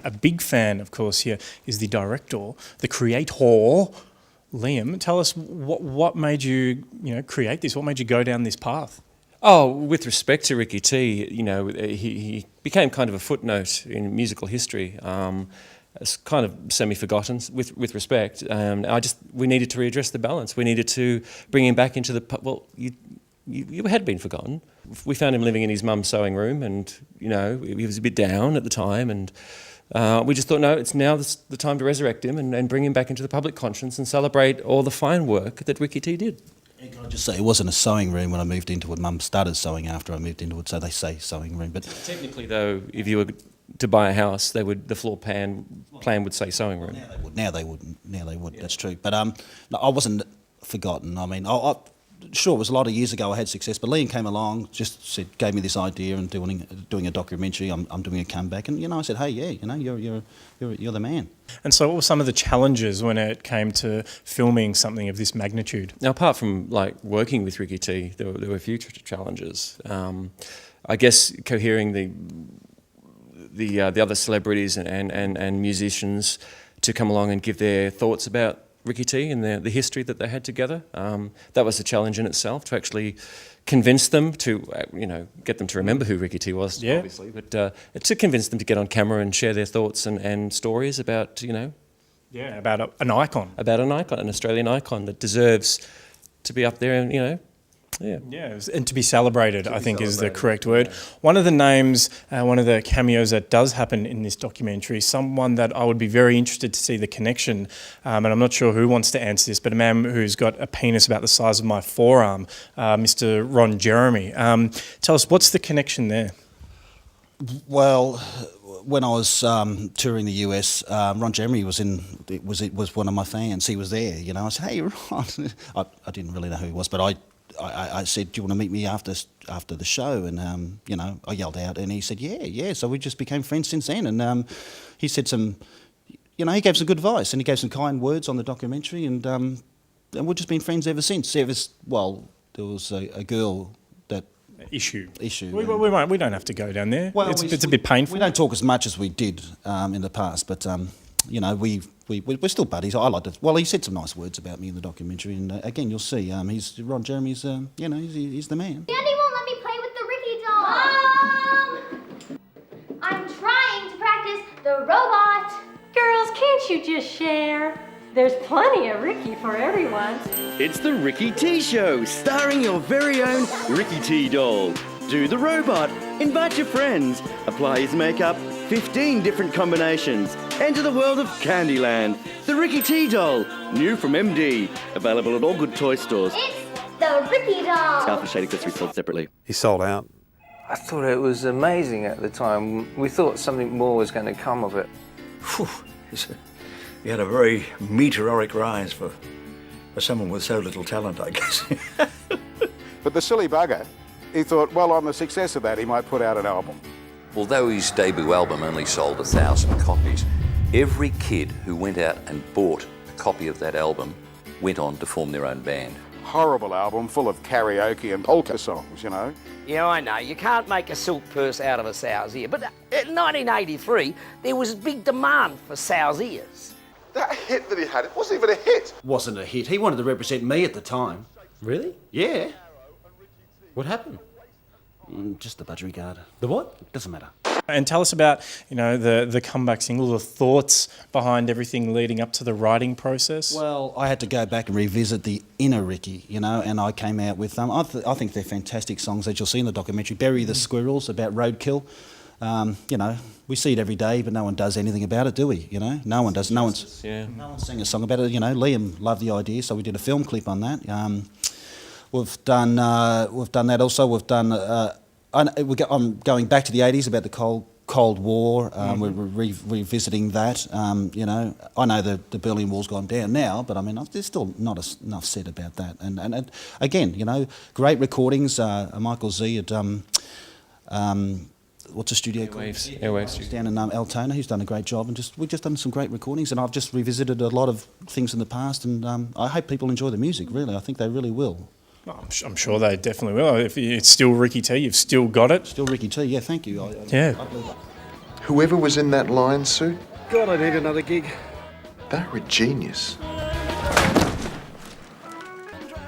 A big fan, of course, here is the director, the creator, Liam. Tell us what made you, create this? What made you go down this path? Oh, with respect to Ricky T, he became kind of a footnote in musical history. It's kind of semi-forgotten with respect. We needed to readdress the balance. We needed to bring him back into you had been forgotten. We found him living in his mum's sewing room, and he was a bit down at the time, and we just thought, no, it's now the time to resurrect him and bring him back into the public conscience and celebrate all the fine work that Ricky T did. And can I just say, it wasn't a sewing room when I moved into it. Mum started sewing after I moved into it, so they say sewing room. But technically, though, if you were to buy a house, the floor plan would say sewing room. Now they would. Yeah. That's true. But no, I wasn't forgotten. I mean, sure, it was a lot of years ago I had success, but Liam came along, gave me this idea and doing a documentary. I'm doing a comeback, and I said, hey, yeah, you're the man. And so, what were some of the challenges when it came to filming something of this magnitude? Now, apart from working with Ricky T, there were a few challenges. I guess cohering the other celebrities and musicians to come along and give their thoughts about Ricky T and the history that they had together. That was a challenge in itself, to actually convince them to, get them to remember who Ricky T was, obviously, but to convince them to get on camera and share their thoughts and stories about, about an icon. About an icon, an Australian icon that deserves to be up there and, Yeah, and to be celebrated, I think is the correct word. One of the names, one of the cameos that does happen in this documentary, someone that I would be very interested to see the connection, and I'm not sure who wants to answer this, but a man who's got a penis about the size of my forearm, Mr. Ron Jeremy. Tell us, what's the connection there? Well, when I was touring the US, Ron Jeremy was one of my fans. He was there, I said, hey, Ron. I didn't really know who he was, but I said, do you want to meet me after the show? And, I yelled out, and he said, yeah. So we just became friends since then. And he said he gave some good advice, and he gave some kind words on the documentary, and we've just been friends ever since. There was a girl that... Issue. We don't have to go down there. Well, it's a bit painful. We don't talk as much as we did in the past, but... we're still buddies. I like to. Well, he said some nice words about me in the documentary, and again, you'll see. Ron Jeremy's. He's the man. Daddy won't let me play with the Ricky doll. Mom! I'm trying to practice the robot. Girls, can't you just share? There's plenty of Ricky for everyone. It's the Ricky T Show, starring your very own Ricky T doll. Do the robot, invite your friends, apply his makeup, 15 different combinations. Enter the world of Candyland. The Ricky T doll, new from MD, available at all good toy stores. It's the Ricky doll. Alpha Shade accessories sold separately. He sold out. I thought it was amazing at the time. We thought something more was going to come of it. He had a very meteoric rise for someone with so little talent, I guess. But the silly bugger, he thought, well, on the success of that, he might put out an album. Although his debut album only sold 1,000 copies, every kid who went out and bought a copy of that album went on to form their own band. Horrible album, full of karaoke and polka songs, Yeah, I know, you can't make a silk purse out of a sow's ear, but in 1983, there was big demand for sow's ears. That hit that he had, it wasn't even a hit. Wasn't a hit. He wanted to represent me at the time. Really? Yeah. What happened? Just the budgerigard. The what? Doesn't matter. And tell us about, the comeback single, the thoughts behind everything leading up to the writing process. Well, I had to go back and revisit the inner Ricky, and I came out with I think they're fantastic songs, as you'll see in the documentary. Bury the Squirrels, about roadkill. We see it every day, but no one does anything about it, do we? No one does. No one's sang a song about it. Liam loved the idea, so we did a film clip on that. We've done that also. We've done. I'm going back to the 80s about the Cold War. We're revisiting that. I know the Berlin Wall's gone down now, but there's still not enough said about that. And again, great recordings. Michael Z at what's a studio called? Airwaves. Down in Altona, who's done a great job, and we've just done some great recordings. And I've just revisited a lot of things in the past, and I hope people enjoy the music. Really, I think they really will. I'm sure they definitely will. If it's still Ricky T, you've still got it. Still Ricky T, yeah, thank you. Yeah. Whoever was in that lion suit, God, I need another gig. they're a genius.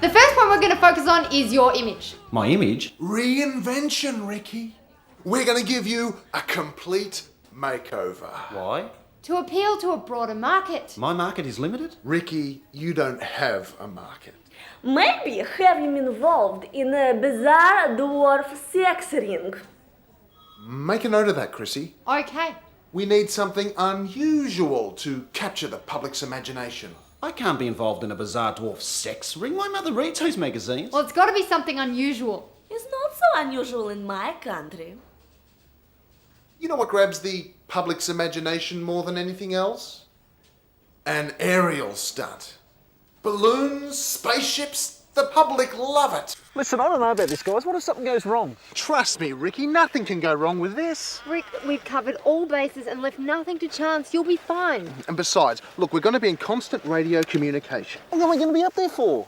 The first point we're going to focus on is your image. My image? Reinvention, Ricky. We're going to give you a complete makeover. Why? To appeal to a broader market. My market is limited? Ricky, you don't have a market. Maybe have him involved in a bizarre dwarf sex ring. Make a note of that, Chrissy. Okay. We need something unusual to capture the public's imagination. I can't be involved in a bizarre dwarf sex ring. My mother reads those magazines. Well, it's got to be something unusual. It's not so unusual in my country. You know what grabs the public's imagination more than anything else? An aerial stunt. Balloons, spaceships, the public love it. Listen, I don't know about this, guys. What if something goes wrong? Trust me, Ricky, nothing can go wrong with this. Rick, we've covered all bases and left nothing to chance. You'll be fine. And besides, look, we're going to be in constant radio communication. How long are we going to be up there for?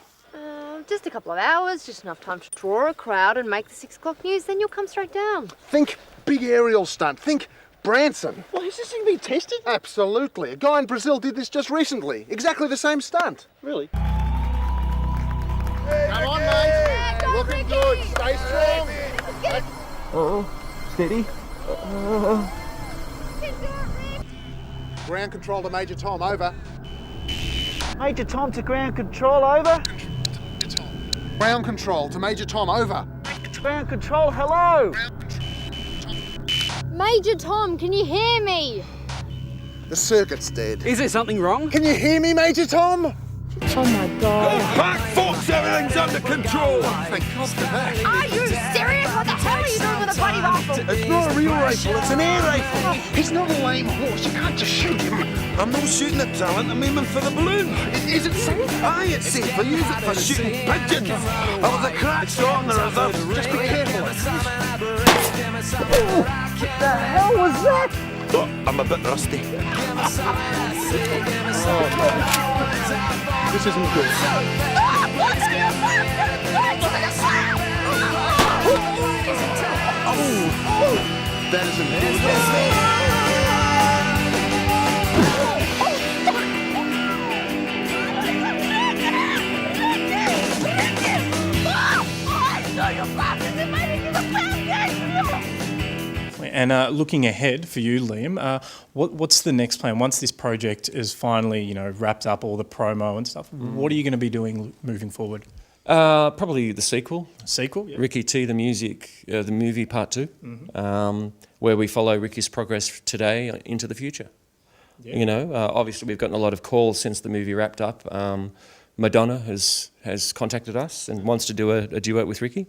Just a couple of hours, just enough time to draw a crowd and make the 6 o'clock news, then you'll come straight down. Think big aerial stunt. Think Branson. Well, is this thing being tested? Absolutely. A guy in Brazil did this just recently. Exactly the same stunt. Really? Come on, mate. Looking good. Stay strong. Steady. Ground control to Major Tom, over. Major Tom to ground control, over. Ground control to Major Tom, over. Ground control, hello. Major Tom, can you hear me? The circuit's dead. Is there something wrong? Can you hear me, Major Tom? Oh my God. Back, Fox, everything's under control. Thank God for that. Are you serious? What the hell are you doing with a bloody rifle? It's not a real rifle, it's an air rifle. He's not a lame horse, you can't just shoot him. I'm not shooting at talent, I'm aiming for the balloon. Is it safe? Aye, it's safe. I use it for shooting pigeons. I was a crack shot on the reserve. Just be careful. What the hell was that? Oh, I'm a bit rusty. This isn't good. That isn't And looking ahead for you, Liam, what's the next plan? Once this project is finally, wrapped up, all the promo and stuff, what are you going to be doing moving forward? Probably the sequel. Sequel? Yeah. Ricky T, the movie part 2, where we follow Ricky's progress today into the future. Yeah. Obviously we've gotten a lot of calls since the movie wrapped up. Madonna has contacted us and wants to do a duet with Ricky.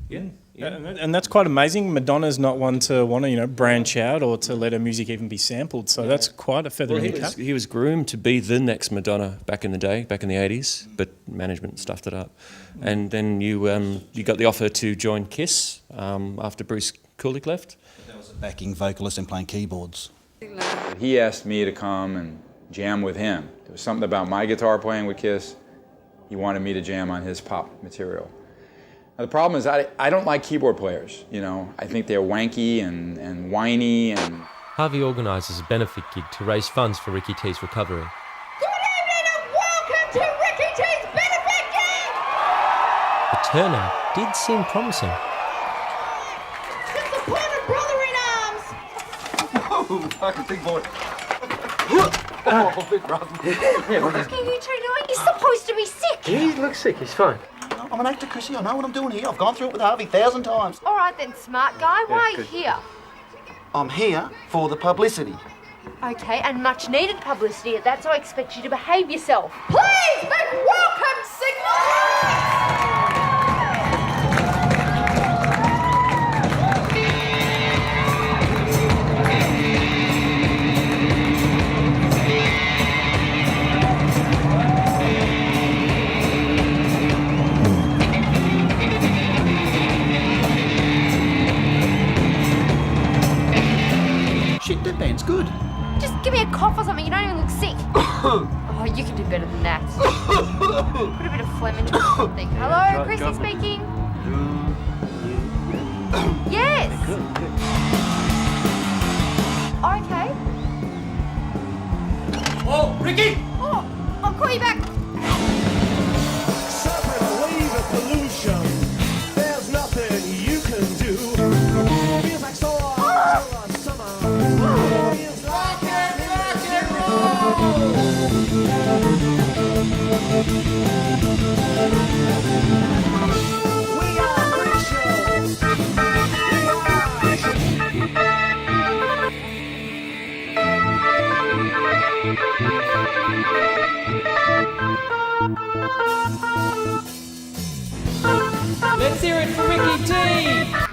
Yeah. And that's quite amazing. Madonna's not one to want to, branch out or to let her music even be sampled. So that's quite a feather in the cap. He was groomed to be the next Madonna back in the day, back in the 80s, but management stuffed it up. And then you got the offer to join Kiss after Bruce Kulick left. That was a backing vocalist and playing keyboards. He asked me to come and jam with him. There was something about my guitar playing with Kiss. He wanted me to jam on his pop material. Now, the problem is I don't like keyboard players, I think they're wanky and whiny and... Harvey organises a benefit gig to raise funds for Ricky T's recovery. Good evening and welcome to Ricky T's benefit gig! The turnout did seem promising. To support a brother in arms! Oh, fucking big boy. Oh, big brother. What are you two doing? You're supposed to be sick! He looks sick, he's fine. I'm an actor, Chrissy. I know what I'm doing here. I've gone through it with Harvey 1,000 times. All right then, smart guy. Why are you here? I'm here for the publicity. Okay, and much needed publicity at that, so I expect you to behave yourself. Please make welcome signals! Shit, that band's good. Just give me a cough or something. You don't even look sick. Oh, you can do better than that. Put a bit of phlegm into it or something. Hello, Chrissy speaking. Yes. Ricky! Oh, I'll call you back. Suffering a wave of pollution. There's nothing you can do. Feels like so long summer. Feels like rock and roll. We are freak shows. Let's hear it for Ricky T!